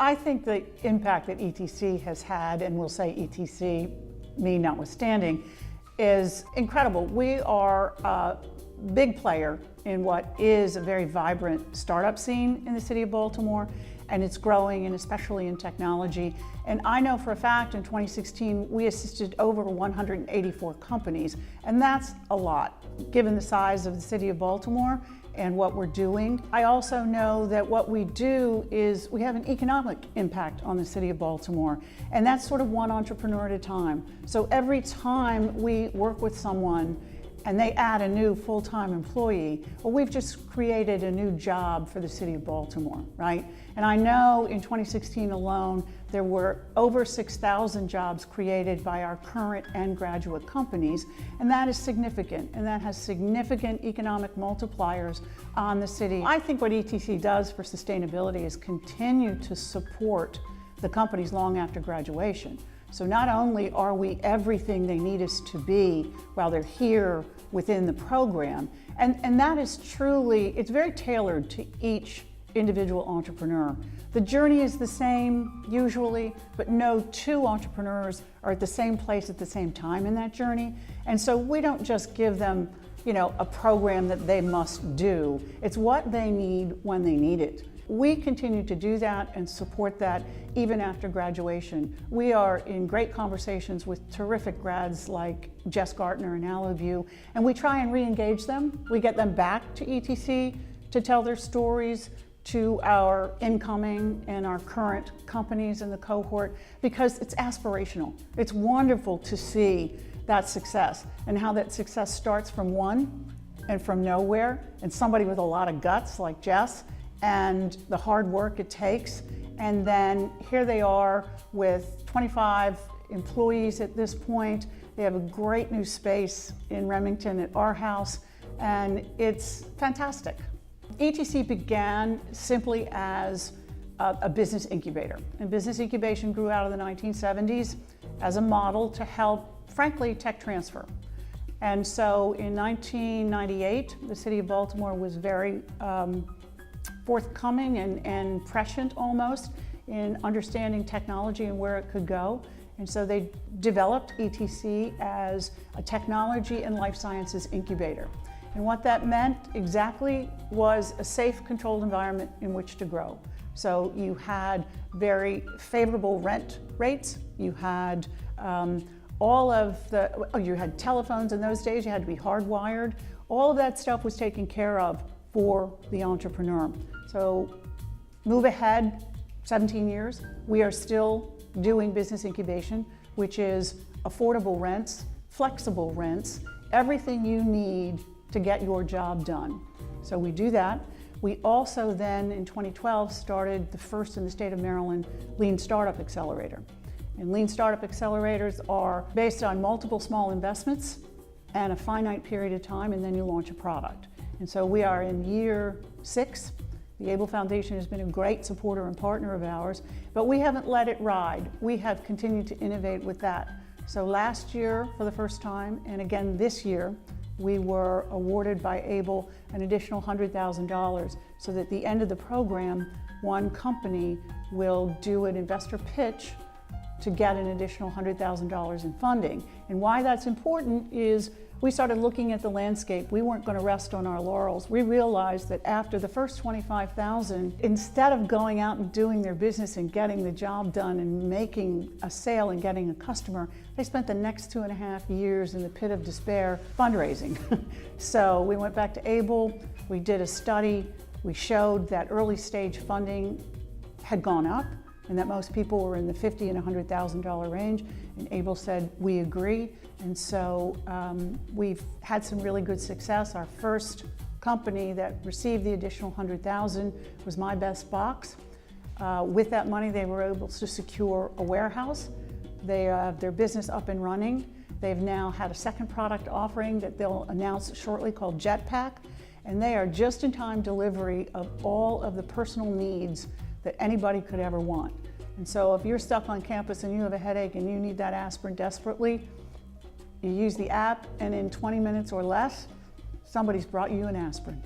I think the impact that ETC has had, and we'll say ETC, me notwithstanding, is incredible. We are a big player in what is a very vibrant startup scene in the city of Baltimore, and it's growing, and especially in technology. And I know for a fact in 2016 we assisted over 184 companies, and that's a lot given the size of the city of Baltimore and what we're doing. I also know that what we do is we have an economic impact on the city of Baltimore, and that's sort of one entrepreneur at a time. So every time we work with someone and they add a new full-time employee, well, we've just created a new job for the city of Baltimore, right? And I know in 2016 alone, there were over 6,000 jobs created by our current and graduate companies, and that is significant, and that has significant economic multipliers on the city. I think what ETC does for sustainability is continue to support the companies long after graduation. So not only are we everything they need us to be while they're here within the program, and that is truly, it's very tailored to each individual entrepreneur. The journey is the same usually, but no two entrepreneurs are at the same place at the same time in that journey. And so we don't just give them, a program that they must do. It's what they need when they need it. We continue to do that and support that even after graduation. We are in great conversations with terrific grads like Jess Gartner and Alleview, and we try and re-engage them. We get them back to ETC to tell their stories to our incoming and our current companies in the cohort, because it's aspirational. It's wonderful to see that success and how that success starts from one and from nowhere, and somebody with a lot of guts like Jess, and the hard work it takes. And then here they are with 25 employees at this point. They have a great new space in Remington at our house, and it's fantastic. ETC began simply as a business incubator, and business incubation grew out of the 1970s as a model to help, frankly, tech transfer. And so in 1998, the city of Baltimore was very forthcoming and prescient almost in understanding technology and where it could go. And so they developed ETC as a technology and life sciences incubator. And what that meant exactly was a safe, controlled environment in which to grow. So you had very favorable rent rates. You had you had telephones in those days. You had to be hardwired. All of that stuff was taken care of for the entrepreneur. So move ahead 17 years, we are still doing business incubation, which is affordable rents, flexible rents, everything you need to get your job done. So we do that. We also then in 2012 started the first in the state of Maryland Lean Startup Accelerator. And Lean Startup Accelerators are based on multiple small investments and a finite period of time, and then you launch a product. And so we are in year 6. The Able Foundation has been a great supporter and partner of ours, but we haven't let it ride. We have continued to innovate with that. So last year, for the first time, and again this year, we were awarded by Able an additional $100,000, so that at the end of the program, one company will do an investor pitch to get an additional $100,000 in funding. And why that's important is we started looking at the landscape. We weren't going to rest on our laurels. We realized that after the first 25,000, instead of going out and doing their business and getting the job done and making a sale and getting a customer, they spent the next 2.5 years in the pit of despair fundraising. So we went back to Able, we did a study, we showed that early stage funding had gone up and that most people were in the $50,000 and $100,000 range, and Able said, we agree. And so we've had some really good success. Our first company that received the additional $100,000 was My Best Box. With that money, they were able to secure a warehouse. They have their business up and running. They've now had a second product offering that they'll announce shortly called Jetpack, and they are just-in-time delivery of all of the personal needs that anybody could ever want. And so if you're stuck on campus and you have a headache and you need that aspirin desperately, you use the app, and in 20 minutes or less, somebody's brought you an aspirin.